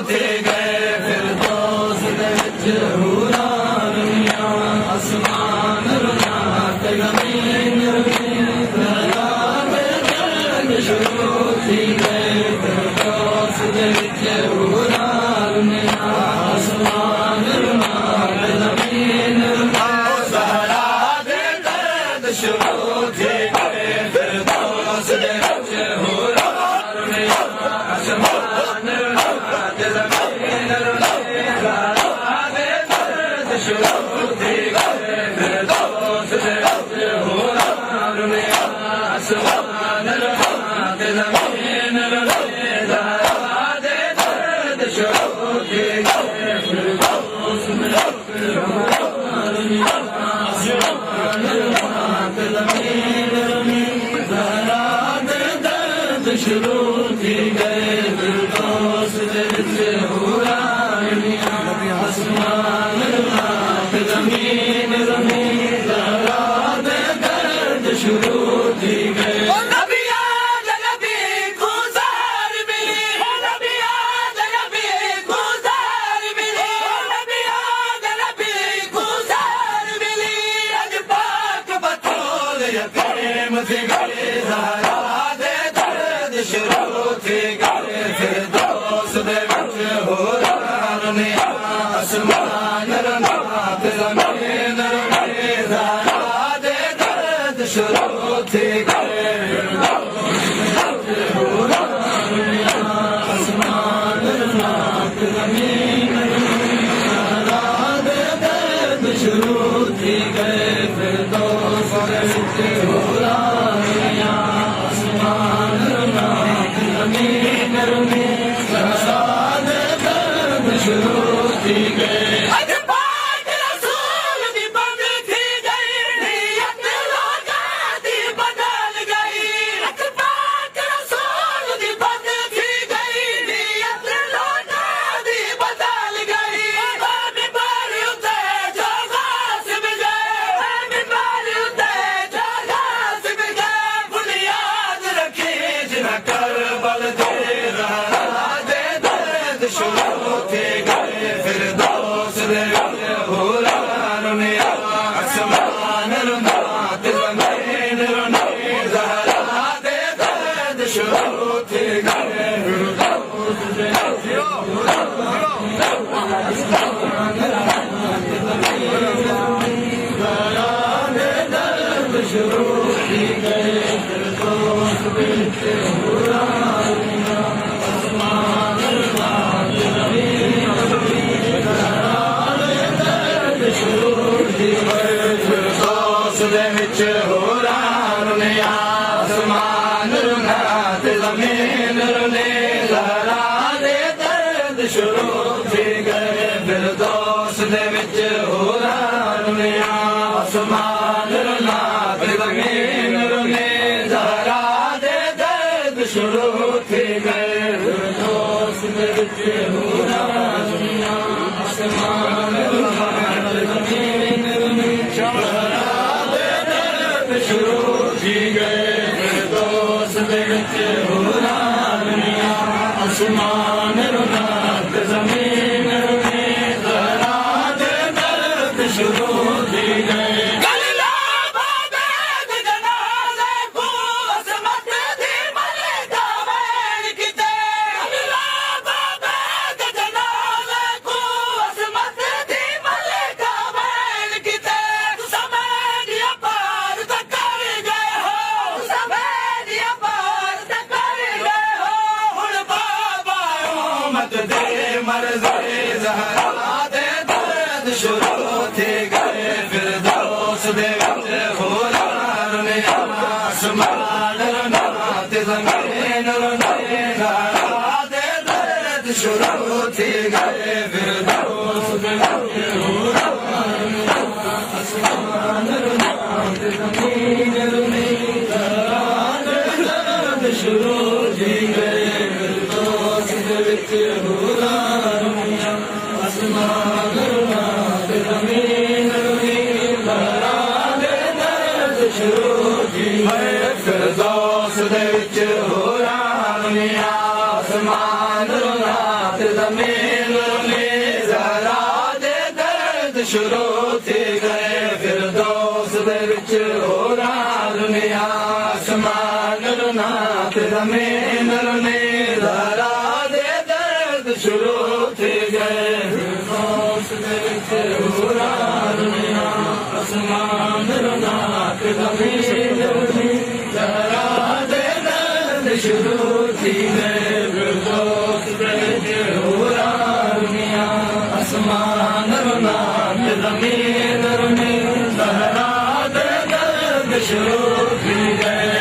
थे गए फिरदौस दे विच हूरां रुलियां आसमान रुला ते ज़मीन रुली दरिया दे दर्द शुरू थी गए फिरदौस दे विच हूरां रुलियां आसमान रुला ते ज़मीन रुली ज़हरा दे दर्द शुरू थी गए फिरदौस दे विच हूरां रुलियां आसमान रुला ते ज़मीन रुली ज़हरा दे दर्द शुरू थी गए फिरदौस दे विच हूरां रुलियां आसमान रुला ते ज़मीन रुली ज़हरा दे दर्द शुरू थी गए फिरदौस दे विच हूरां रुलियां आसमान रुला ते ज़मीन रुली ज़हरा दे दर्द शुरू थी गए फिरदौस दे विच हूरां रुलियां आसमान रुला ते ज़मीन रुली ज़हरा दे दर्द शुरू थी गए ज़हरा दे दर्द शुरू थी गए फिरदौस दे विच हूरां रुलियां आसमान रुला ते ज़मीन रुली ज़हरा दे दर्द शुरू थी गए फिरदौस दे विच हूरां रुलियां आसमान रुला ते ज़मीन रुली ज़हरा दे दर्द शुरू थी गए फिरदौस दे विच हूरां रुलियां आसमान रुला ते ज़मीन रुली ज़हरा दे दर्द शुरू थी गए शुरू थी गए फिरदौस दे विच हूरां रुलियां आसमान रुला ते ज़मीन रुली ज़हरा दे दर्द शुरू थी गए फिरदौस दे विच हूरां आसमान रुला ते ज़मीन रुली ज़हरा दे दर्द शुरू थी गए फिरदौस दे विच हूरां रुलियां आसमान रुला फिरदौस दे विच हूरां रुलियां आसमान रुला ते ज़मीन रुली ज़हरा दे दर्द शुरू थी गए फिरदौस दे विच हूरां रुलियां आसमान रुला ते ज़मीन रुली ज़हरा दे दर्द शुरू थी गए फिरदौस दे विच हूरां रुलियां आसमान रुला ते ज़मीन रुली ज़हरा दे दर्द शुरू थी गए फिरदौस दे विच हूरां रुलियां आसमान रुला ते ज़मीन रुली ज़हरा दे दर्द शुरू थी गए ज़हरा दे दर्द शुरू थी गए फिरदौस दे विच हूरां रुलियां आसमान रुला ते ज़मीन रुली ज़हरा दे दर्द शुरू थी गए फिरदौस दे विच हूरां रुलियां आसमान रुला ते ज़मीन रुली ज़हरा दे दर्द शुरू थी गए फिरदौस दे विच हूरां रुलियां आसमान रुला ते ज़मीन रुली ज़हरा दे दर्द शुरू थी गए फिरदौस दे विच हूरां रुलियां आसमान रुला ते ज़मीन रुनी ज़हरा दे दर्द शुरू थी गए फिरदौस दे विच होरां रुनिया आसमान रुना ते ज़मीन रुनी ज़हरा दे दर्द शुरू थी गए फिरदौस दे विच होरां रुनिया आसमान रुना ते ज़मीन रुनी ज़हरा दे दर्द शुरू थी गए फिरदौस दे विच होरां रुनिया आसमान रुना ते ज़मीन रुनी ज़हरा दे दर्द शुरू थी गए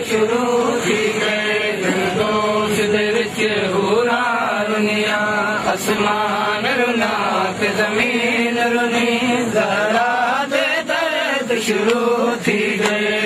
शुरू थी गए फिरदौस दे विच होरां रुनिया आसमान रुना ते ज़मीन रुनी ज़हरा दे दर्द शुरू थी गए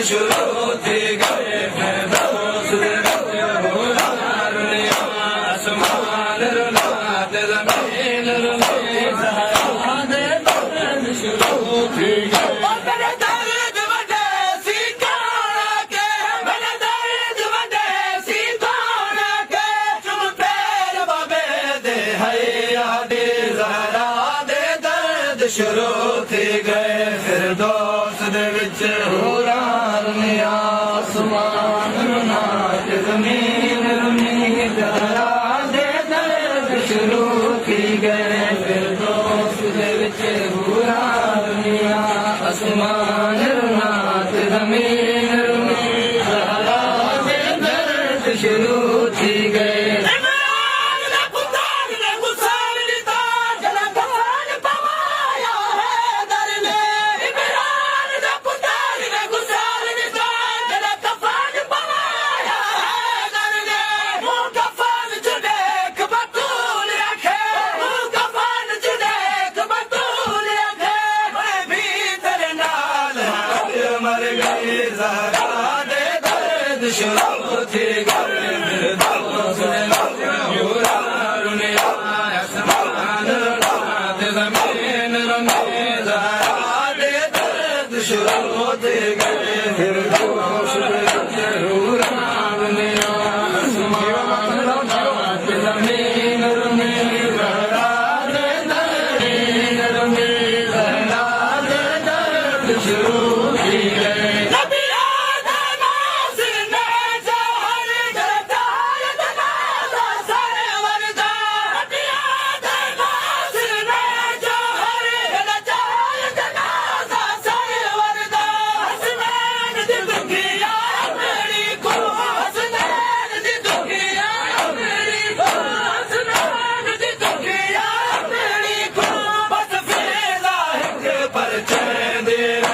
शुरू थी गए फिरदौस दे विच होरां रुनिया आसमान रुना ते ज़मीन रुनी ज़हरा दे दर्द शुरू थी गए शुरू थी गए फिरदौस दे विच होरां रुनिया आसमान रुना ते ज़मीन रुनी ज़हरा दे दर्द शुरू थी गए फिरदौस दे विच होरां रुनिया आसमान रुना ते ज़मीन रुनी ज़हरा दे दर्द शुरू थी गए शुरू थी गए फिरदौस दे विच होरां रुनिया आसमान रुना ते ज़मीन रुनी ज़हरा दे दर्द शुरू थी गए फिरदौस दे विच होरां रुनिया आसमान रुना ते ज़मीन रुनी ज़हरा दे दर्द शुरू थी गए पर चैन दे